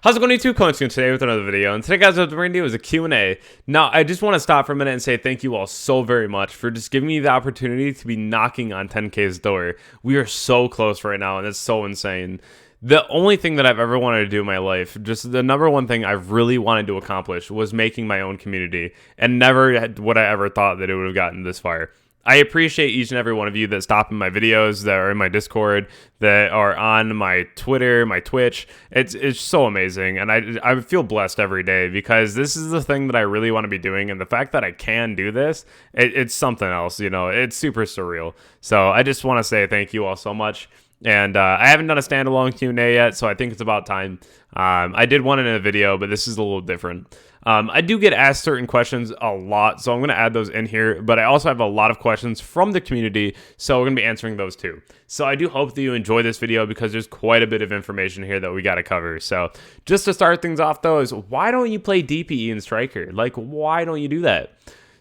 How's it going, YouTube? Coming soon today with another video. And today, guys, what we're going to do is a Q&A. Now, I just want to stop for a minute and say thank you all so very much for just giving me the opportunity to be knocking on 10K's door. We are so close right now, and it's so insane. The only thing that I've ever wanted to do in my life, just the number one thing I've really wanted to accomplish, was making my own community. And never would I ever thought that it would have gotten this far. I appreciate each and every one of you that stop in my videos, that are in my Discord, that are on my Twitter, my Twitch. It's so amazing, and I feel blessed every day because this is the thing that I really want to be doing, and the fact that I can do this, it's something else, you know. It's super surreal. So I just want to say thank you all so much. And I haven't done a standalone Q&A yet, so I think it's about time. I did one in a video, but this is a little different. I do get asked certain questions a lot, so I'm going to add those in here. But I also have a lot of questions from the community, so we're going to be answering those too. So I do hope that you enjoy this video because there's quite a bit of information here that we got to cover. So just to start things off, though, is why don't you play DPE in Striker? Like, why don't you do that?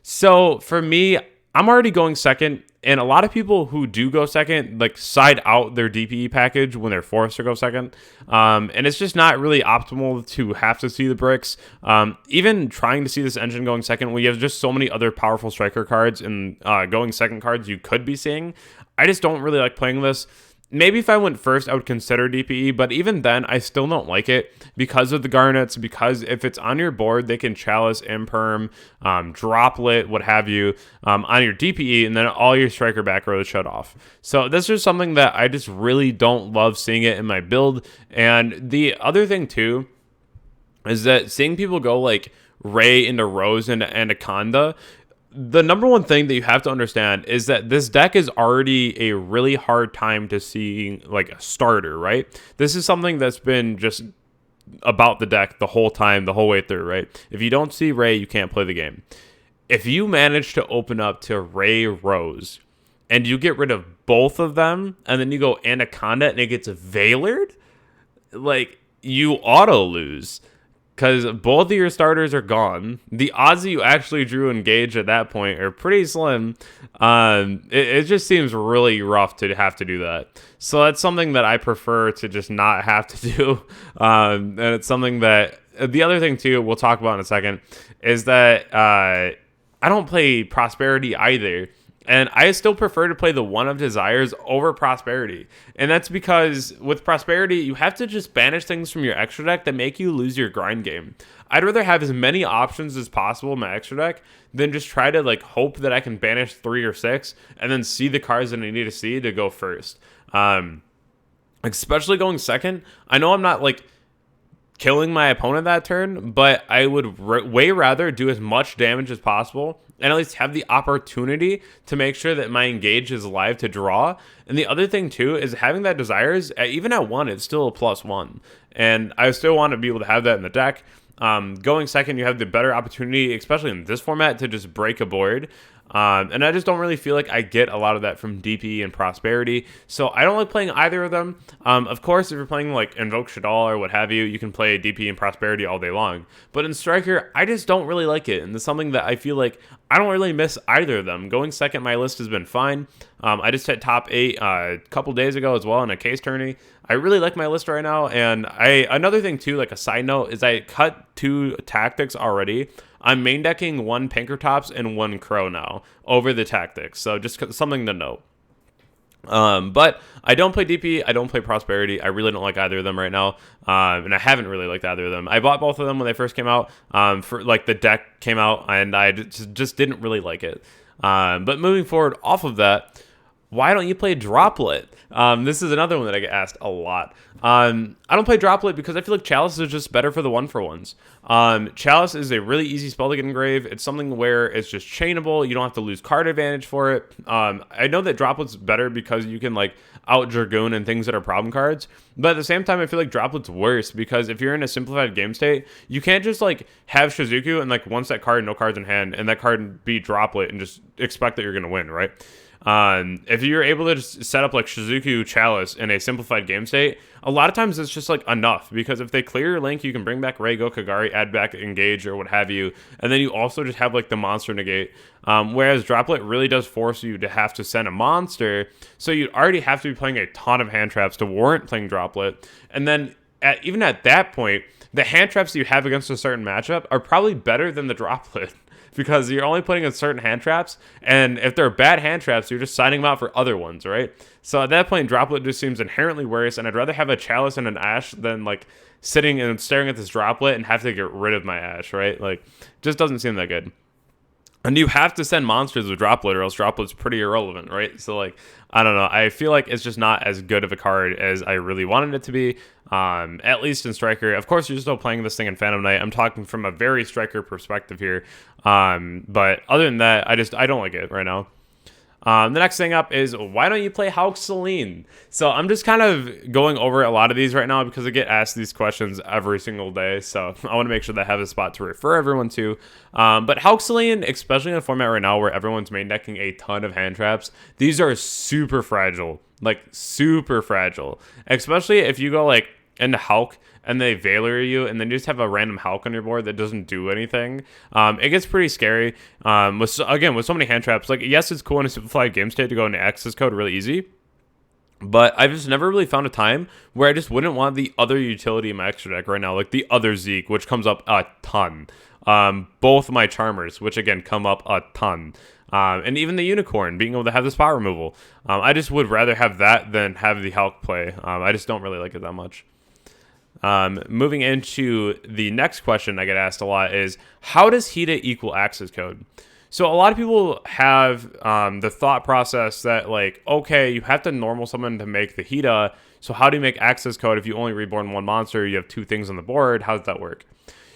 So for me, I'm already going second. And a lot of people who do go second, like, side out their DPE package when they're forced to go second. And it's just not really optimal to have to see the bricks. Even trying to see this engine going second, when you have just so many other powerful striker cards and going second cards you could be seeing. I just don't really like playing this. Maybe if I went first, I would consider DPE, but even then, I still don't like it because of the garnets, because if it's on your board, they can chalice, imperm, droplet, what have you, on your DPE, and then all your striker back rows shut off. So this is something that I just really don't love seeing it in my build. And the other thing, too, is that seeing people go, like, Ray into Rose into Anaconda, the number one thing that you have to understand is that this deck is already a really hard time to see, like, a starter, right? This is something that's been just about the deck the whole time, the whole way through, right? If you don't see Ray, you can't play the game. If you manage to open up to Ray Rose and you get rid of both of them and then you go Anaconda and it gets Veilered, like, you auto lose. Because both of your starters are gone. The odds that you actually drew Engage at that point are pretty slim. It just seems really rough to have to do that. So that's something that I prefer to just not have to do. And it's something that... The other thing, too, we'll talk about in a second, is that I don't play Prosperity either. And I still prefer to play the One of Desires over Prosperity. And that's because with Prosperity, you have to just banish things from your extra deck that make you lose your grind game. I'd rather have as many options as possible in my extra deck than just try to, like, hope that I can banish 3 or 6 and then see the cards that I need to see to go first. Especially going second. I know I'm not, like, killing my opponent that turn, but I would way rather do as much damage as possible and at least have the opportunity to make sure that my Engage is alive to draw. And the other thing, too, is having that Desires, even at 1, it's still a +1. And I still want to be able to have that in the deck. Going second, you have the better opportunity, especially in this format, to just break a board. And I just don't really feel like I get a lot of that from DP and Prosperity. So I don't like playing either of them. Of course, if you're playing like Invoke Shadal or what have you, you can play DP and Prosperity all day long. But in Striker, I just don't really like it. And it's something that I feel like I don't really miss either of them. Going second, my list has been fine. I just hit top 8 a couple days ago as well in a case tourney. I really like my list right now. And another thing too, like a side note, is I cut 2 tactics already. I'm main decking 1 Pinkertops and 1 Crow now over the tactics. So just something to note. But I don't play DP. I don't play Prosperity. I really don't like either of them right now. And I haven't really liked either of them. I bought both of them when they first came out. For like the deck came out, and I just didn't really like it. But moving forward off of that, why don't you play Droplet? This is another one that I get asked a lot. I don't play Droplet because I feel like Chalice is just better for the 1-for-1s. Chalice is a really easy spell to get engrave. It's something where it's just chainable. You don't have to lose card advantage for it. I know that Droplet's better because you can like out Dragoon and things that are problem cards. But at the same time, I feel like Droplet's worse because if you're in a simplified game state, you can't just like have Shizuku and like one set card, no cards in hand, and that card be Droplet and just expect that you're going to win, right? If you're able to just set up like Shizuku Chalice in a simplified game state, a lot of times it's just like enough, because if they clear your link, you can bring back Reigo, Kagari, add back Engage or what have you, and then you also just have like the monster negate. Whereas Droplet really does force you to have to send a monster, so you already have to be playing a ton of hand traps to warrant playing Droplet, and then even at that point, the hand traps that you have against a certain matchup are probably better than the Droplet. Because you're only putting in certain hand traps, and if they're bad hand traps, you're just signing them out for other ones, right? So at that point, Droplet just seems inherently worse, and I'd rather have a Chalice and an Ash than like sitting and staring at this Droplet and have to get rid of my Ash, right? Like, just doesn't seem that good. And you have to send monsters with Droplet, or else Droplet's pretty irrelevant, right? So, like, I don't know. I feel like it's just not as good of a card as I really wanted it to be, at least in Striker. Of course, you're still playing this thing in Phantom Knight. I'm talking from a very Striker perspective here. But other than that, I don't like it right now. The next thing up is, why don't you play Halq Selene? So I'm just kind of going over a lot of these right now because I get asked these questions every single day. So I want to make sure that I have a spot to refer everyone to. But Halq Selene, especially in a format right now where everyone's main decking a ton of hand traps, these are super fragile. Like, super fragile. Especially if you go, like, into Halq and they Veiler you, and then you just have a random Halq on your board that doesn't do anything. It gets pretty scary. With so many hand traps, like, yes, it's cool in a simplified game state to go into Accesscode really easy, but I've just never really found a time where I just wouldn't want the other utility in my extra deck right now, like the other Zeke, which comes up a ton. Both my Charmers, which again come up a ton. And even the Unicorn, being able to have the spot removal. I just would rather have that than have the Halq play. I just don't really like it that much. Moving into the next question I get asked a lot is, how does Hiita equal Accesscode? So a lot of people have the thought process that, like, okay, you have to normal summon to make the Hiita, so how do you make Accesscode if you only reborn one monster, you have two things on the board? How does that work?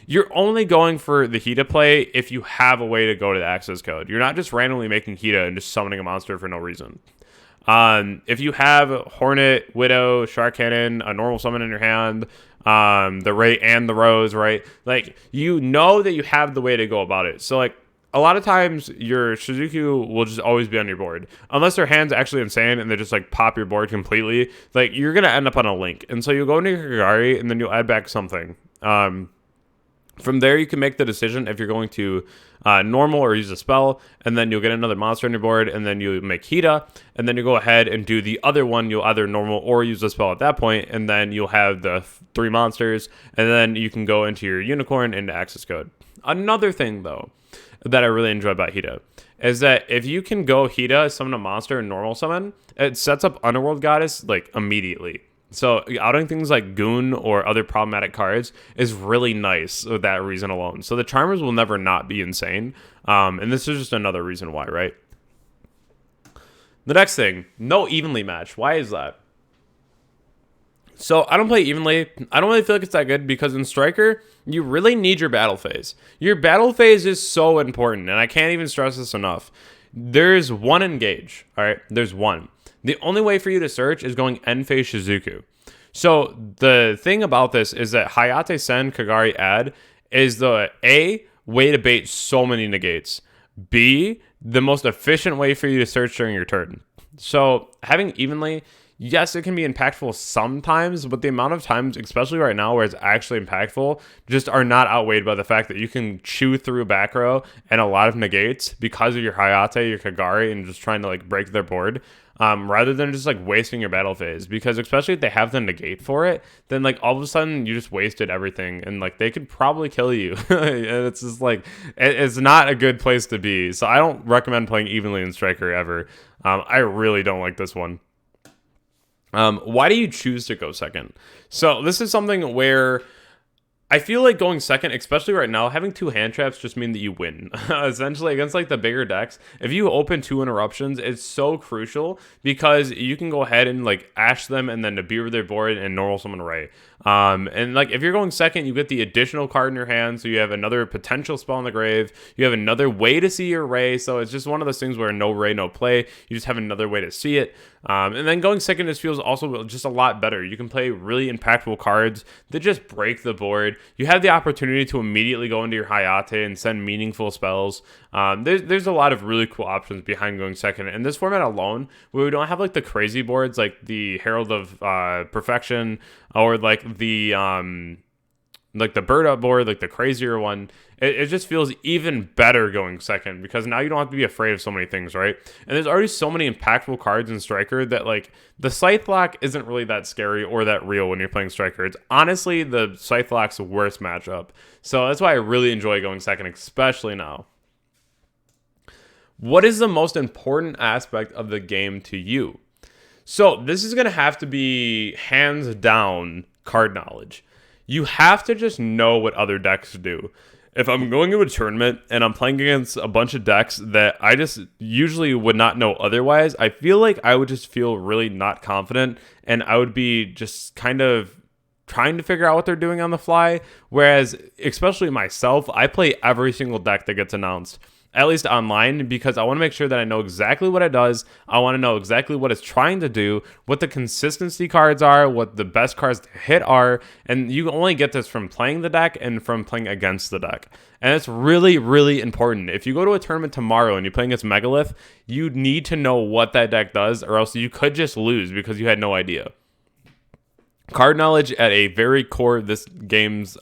You're only going for the Hiita play if you have a way to go to the Accesscode. You're not just randomly making Hiita and just summoning a monster for no reason. If you have Hornet, Widow, Shark Cannon, a normal summon in your hand, the Ray and the Rose, right? Like, you know that you have the way to go about it. So, like, a lot of times your Shizuku will just always be on your board. Unless their hand's actually insane and they just, like, pop your board completely, like, you're going to end up on a link. And so you'll go into your Kagari and then you'll add back something. From there, you can make the decision if you're going to normal or use a spell, and then you'll get another monster on your board, and then you make Hiita, and then you go ahead and do the other one. You'll either normal or use a spell at that point, and then you'll have the 3 monsters, and then you can go into your Unicorn into Accesscode. Another thing, though, that I really enjoy about Hiita is that if you can go Hiita, summon a monster, and normal summon, it sets up Underworld Goddess, like, immediately. So outing things like Goon or other problematic cards is really nice for that reason alone. So the Charmers will never not be insane. And this is just another reason why, right? The next thing, no evenly match. Why is that? So I don't play evenly. I don't really feel like it's that good because in Striker, you really need your battle phase. Your battle phase is so important, and I can't even stress this enough. There's one engage, all right? There's one. The only way for you to search is going end phase Shizuku. So the thing about this is that Hayate Sen Kagari Add is the A, way to bait so many negates. B, the most efficient way for you to search during your turn. So having evenly, yes, it can be impactful sometimes, but the amount of times, especially right now where it's actually impactful, just are not outweighed by the fact that you can chew through back row and a lot of negates because of your Hayate, your Kagari, and just trying to, like, break their board. Rather than just, like, wasting your battle phase, because especially if they have the negate for it, then, like, all of a sudden you just wasted everything, and, like, they could probably kill you. And it's just, like, it's not a good place to be. So I don't recommend playing evenly in Striker ever. I really don't like this one. Why do you choose to go second? So this is something where I feel like going second, especially right now, having 2 hand traps just mean that you win. Essentially, against, like, the bigger decks, if you open 2 interruptions, it's so crucial because you can go ahead and, like, ash them and then Nibiru their board and normal summon Ray. And, like, if you're going second, you get the additional card in your hand, so you have another potential spell in the grave. You have another way to see your Ray, so it's just one of those things where no Ray, no play. You just have another way to see it. And then going second just feels also just a lot better. You can play really impactful cards that just break the board. You have the opportunity to immediately go into your Hayate and send meaningful spells. There's a lot of really cool options behind going second. In this format alone, where we don't have, like, the crazy boards like the Herald of Perfection or, like, the like the bird up board, like the crazier one, it just feels even better going second because now you don't have to be afraid of so many things, right? And there's already so many impactful cards in Striker that like the Scythe Lock isn't really that scary or that real when you're playing Striker. It's honestly the Scythe Lock's worst matchup. So that's why I really enjoy going second, especially now. What is the most important aspect of the game to you? So this is going to have to be hands down card knowledge. You have to just know what other decks do. If I'm going to a tournament and I'm playing against a bunch of decks that I just usually would not know otherwise, I feel like I would just feel really not confident and I would be just kind of trying to figure out what they're doing on the fly. Whereas, especially myself, I play every single deck that gets announced, at least online, because I want to make sure that I know exactly what it does. I want to know exactly what it's trying to do, what the consistency cards are, what the best cards to hit are, and you only get this from playing the deck and from playing against the deck. And it's really, really important. If you go to a tournament tomorrow and you're playing against Megalith, you need to know what that deck does, or else you could just lose because you had no idea. Card knowledge at a very core of this game's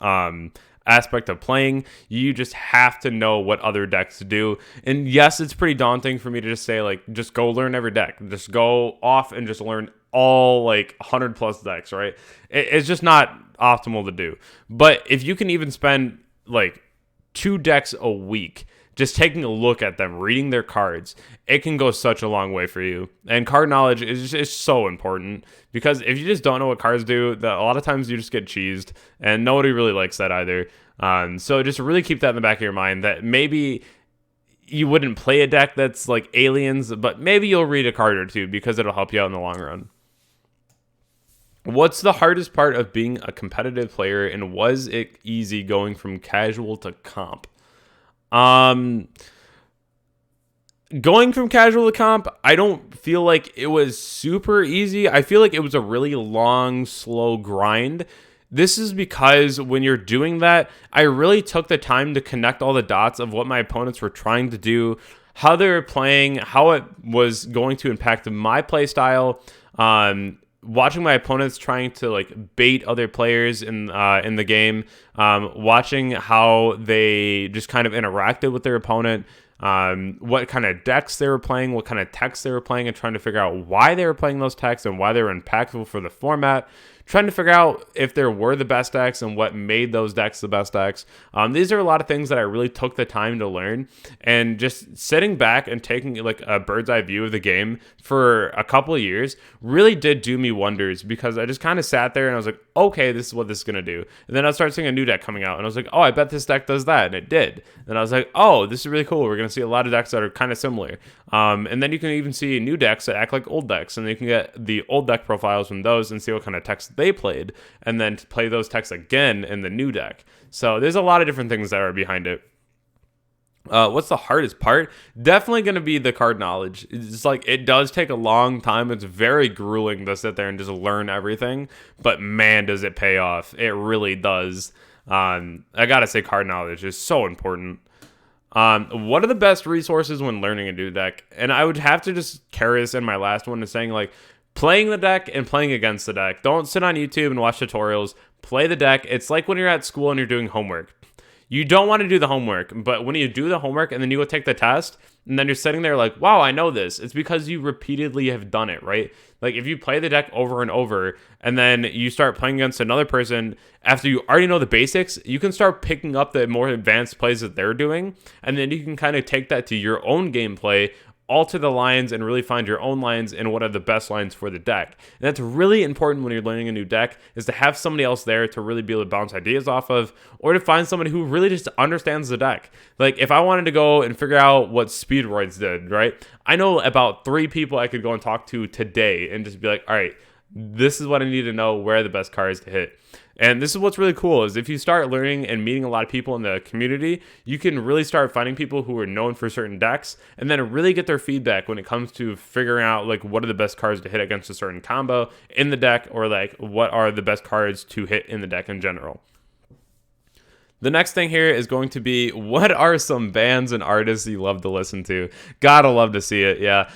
aspect of playing. You just have to know what other decks do. And yes, it's pretty daunting for me to just say, like, just go learn every deck. Just go off and just learn all, like, 100 plus decks, right? It's just not optimal to do. But if you can even spend, like, 2 decks a week just taking a look at them, reading their cards, it can go such a long way for you. And card knowledge is so important because if you just don't know what cards do, a lot of times you just get cheesed, and nobody really likes that either. So just really keep that in the back of your mind that maybe you wouldn't play a deck that's like aliens, but maybe you'll read a card or two because it'll help you out in the long run. What's the hardest part of being a competitive player, and was it easy going from casual to comp? Going from casual to comp, I don't feel like it was super easy. I feel like it was a really long, slow grind. This is because when you're doing that, I really took the time to connect all the dots of what my opponents were trying to do, how they were playing, how it was going to impact my play style, watching my opponents trying to like bait other players in the game, watching how they just kind of interacted with their opponent, what kind of decks they were playing, what kind of techs they were playing, and trying to figure out why they were playing those techs and why they were impactful for the format. Trying to figure out if there were the best decks and what made those decks the best decks. These are a lot of things that I really took the time to learn, and just sitting back and taking like a bird's eye view of the game for a couple of years really did do me wonders, because I just kind of sat there and I was like, okay, this is what this is going to do. And then I started seeing a new deck coming out and I was like, oh, I bet this deck does that. And it did. And I was like, oh, this is really cool. We're going to see a lot of decks that are kind of similar. And then you can even see new decks that act like old decks, and you can get the old deck profiles from those and see what kind of techs they played, and then play those techs again in the new deck. So there's a lot of different things that are behind it. What's the hardest part? Definitely going to be the card knowledge. It's like, it does take a long time. It's very grueling to sit there and just learn everything, but man, does it pay off. It really does. I gotta say, card knowledge is so important. What are the best resources when learning a new deck? And I would have to just carry this in my last one to saying, like, playing the deck and playing against the deck. Don't sit on YouTube and watch tutorials. Play the deck. It's like when you're at school and you're doing homework. You don't want to do the homework, but when you do the homework and then you go take the test, and then you're sitting there like, wow, I know this. It's because you repeatedly have done it, right? Like, if you play the deck over and over, and then you start playing against another person after you already know the basics, you can start picking up the more advanced plays that they're doing, and then you can kind of take that to your own gameplay, alter the lines, and really find your own lines and what are the best lines for the deck. And that's really important when you're learning a new deck, is to have somebody else there to really be able to bounce ideas off of, or to find somebody who really just understands the deck. Like, if I wanted to go and figure out what Speedroids did, right? I know about 3 people I could go and talk to today and just be like, all right, this is what I need to know, where are the best cards to hit. And this is what's really cool, is if you start learning and meeting a lot of people in the community, you can really start finding people who are known for certain decks, and then really get their feedback when it comes to figuring out, like, what are the best cards to hit against a certain combo in the deck, or like what are the best cards to hit in the deck in general. The next thing here is going to be, what are some bands and artists you love to listen to? Gotta love to see it, yeah.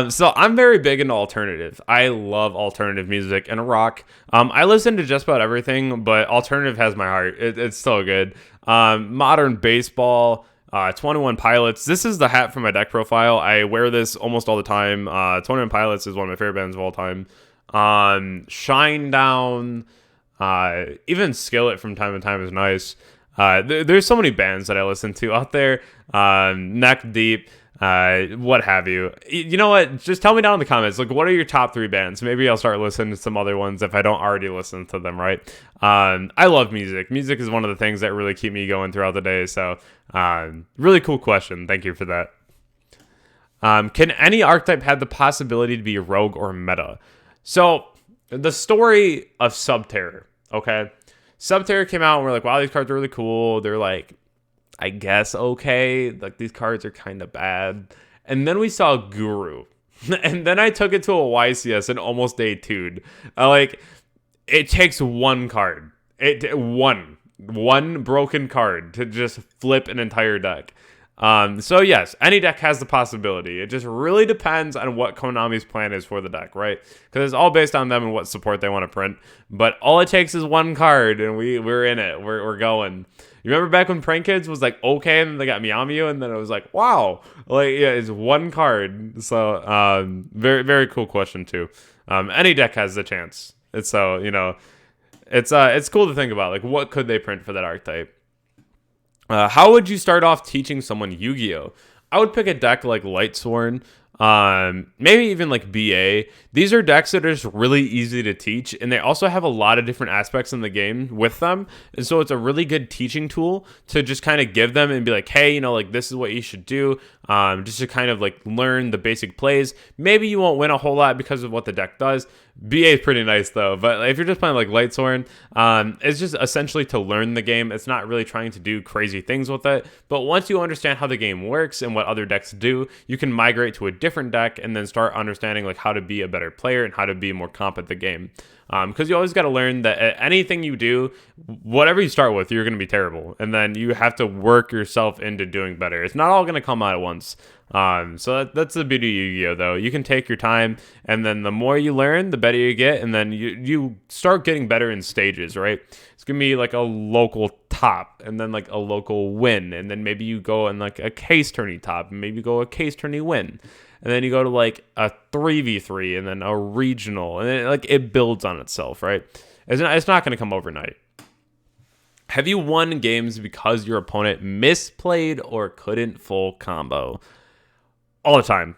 So I'm very big into alternative. I love alternative music and rock. I listen to just about everything, but alternative has my heart. It's so good. Modern baseball, 21 Pilots. This is the hat for my deck profile. I wear this almost all the time. 21 Pilots is one of my favorite bands of all time. Shinedown, even Skillet from time to time is nice. There's so many bands that I listen to out there. Neck Deep, what have you. You know what? Just tell me down in the comments, like, what are your top 3 bands? Maybe I'll start listening to some other ones if I don't already listen to them, right? I love music. Music is one of the things that really keep me going throughout the day. So, really cool question. Thank you for that. Can any archetype have the possibility to be rogue or meta? So, the story of Subterror, okay? Subterror came out and we're like, wow, these cards are really cool. They're like, I guess, okay. Like, these cards are kind of bad. And then we saw Guru. And then I took it to a YCS and almost day 2'd. Like, it takes one card. One broken card to just flip an entire deck. So yes, any deck has the possibility. It just really depends on what Konami's plan is for the deck, right? Because it's all based on them and what support they want to print. But all it takes is one card, and we're in it. We're going. You remember back when Prank Kids was like okay, and then they got Meow Mew, and then it was like wow, like yeah, it's one card. So very very cool question too. Any deck has the chance. It's so it's cool to think about, like, what could they print for that archetype. How would you start off teaching someone Yu-Gi-Oh? I would pick a deck like Lightsworn, maybe even like BA. These are decks that are just really easy to teach, and they also have a lot of different aspects in the game with them. And so it's a really good teaching tool to just kind of give them and be like, hey, like, this is what you should do, just to kind of like learn the basic plays. Maybe you won't win a whole lot because of what the deck does. BA is pretty nice though, but if you're just playing like Lightsworn, it's just essentially to learn the game. It's not really trying to do crazy things with it, but once you understand how the game works and what other decks do, you can migrate to a different deck and then start understanding like how to be a better player and how to be more comp at the game. Because you always got to learn that anything you do, whatever you start with, you're going to be terrible, and then you have to work yourself into doing better. It's not all going to come out at once. So that's the beauty of Yu-Gi-Oh, though. You can take your time, and then the more you learn, the better you get, and then you start getting better in stages, right? It's going to be like a local top, and then like a local win, and then maybe you go in like a case tourney top, and maybe you go a case tourney win. And then you go to like a 3v3 and then a regional, and then like it builds on itself, right? It's not going to come overnight. Have you won games because your opponent misplayed or couldn't full combo? All the time.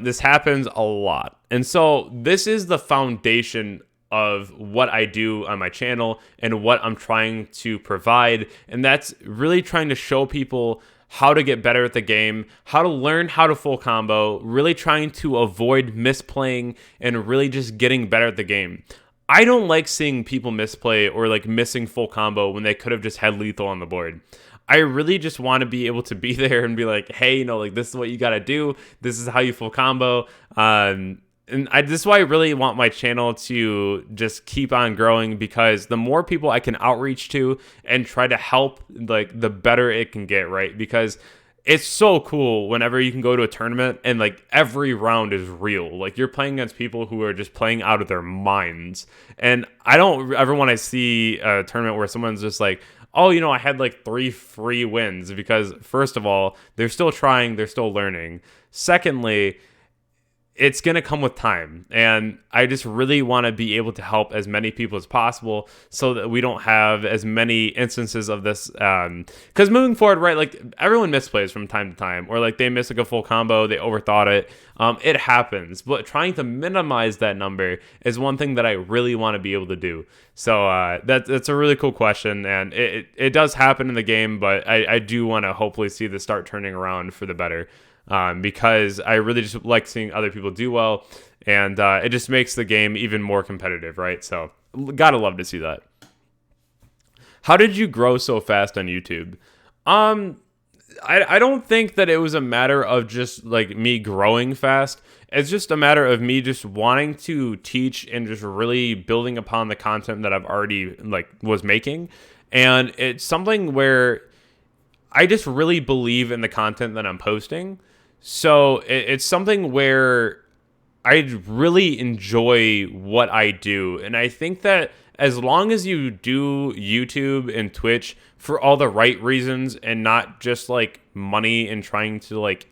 This happens a lot. And so this is the foundation of what I do on my channel and what I'm trying to provide. And that's really trying to show people how to get better at the game, how to learn how to full combo, really trying to avoid misplaying and really just getting better at the game. I don't like seeing people misplay or like missing full combo when they could have just had lethal on the board. I really just want to be able to be there and be like, hey, like, this is what you got to do. This is how you full combo. And this is why I really want my channel to just keep on growing, because the more people I can outreach to and try to help, like, the better it can get, right? Because it's so cool whenever you can go to a tournament and like every round is real. Like, you're playing against people who are just playing out of their minds. And I don't ever want to see a tournament where someone's just like, oh, I had like 3 free wins, because first of all, they're still trying, they're still learning. Secondly, it's going to come with time. And I just really want to be able to help as many people as possible so that we don't have as many instances of this. Because moving forward, right, like, everyone misplays from time to time, or like they miss like a full combo, they overthought it. It happens. But trying to minimize that number is one thing that I really want to be able to do. So that's a really cool question. And it does happen in the game, but I do want to hopefully see this start turning around for the better. Because I really just like seeing other people do well, and it just makes the game even more competitive, right? So gotta love to see that. How did you grow so fast on YouTube? I don't think that it was a matter of just like me growing fast. It's just a matter of me just wanting to teach and just really building upon the content that I've already like was making. And it's something where I just really believe in the content that I'm posting. So it's something where I really enjoy what I do. And I think that as long as you do YouTube and Twitch for all the right reasons and not just like money and trying to like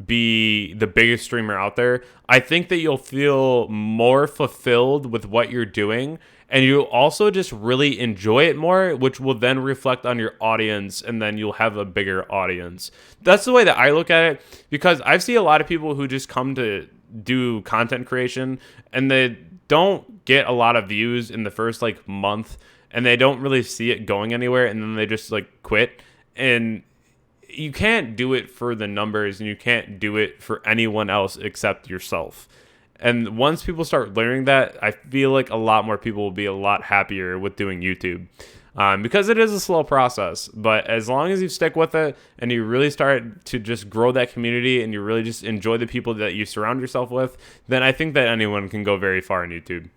be the biggest streamer out there, I think that you'll feel more fulfilled with what you're doing. And you'll also just really enjoy it more, which will then reflect on your audience, and then you'll have a bigger audience. That's the way that I look at it, because I've seen a lot of people who just come to do content creation and they don't get a lot of views in the first like month, and they don't really see it going anywhere, and then they just like quit. And you can't do it for the numbers, and you can't do it for anyone else except yourself. And once people start learning that, I feel like a lot more people will be a lot happier with doing YouTube, because it is a slow process. But as long as you stick with it and you really start to just grow that community and you really just enjoy the people that you surround yourself with, then I think that anyone can go very far on YouTube.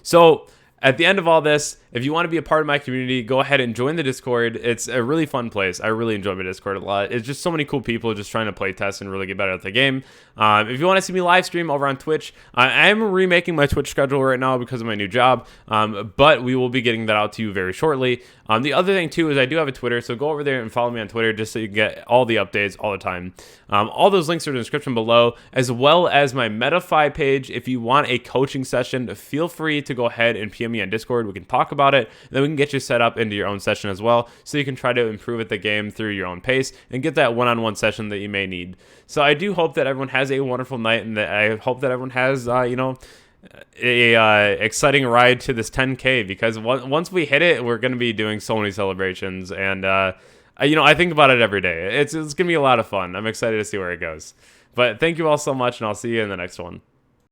So at the end of all this, if you want to be a part of my community, go ahead and join the Discord. It's a really fun place. I really enjoy my Discord a lot. It's just so many cool people just trying to play test and really get better at the game. If you want to see me live stream over on Twitch, I am remaking my Twitch schedule right now because of my new job, but we will be getting that out to you very shortly. The other thing, too, is I do have a Twitter, so go over there and follow me on Twitter just so you can get all the updates all the time. All those links are in the description below, as well as my Metafy page. If you want a coaching session, feel free to go ahead and PM me on Discord. We can talk about it, and then we can get you set up into your own session as well, so you can try to improve at the game through your own pace and get that one-on-one session that you may need. So I do hope that everyone has a wonderful night, and that I hope that everyone has, a exciting ride to this 10K, because once we hit it, we're going to be doing so many celebrations, and I think about it every day. It's going to be a lot of fun. I'm excited to see where it goes. But thank you all so much, and I'll see you in the next one.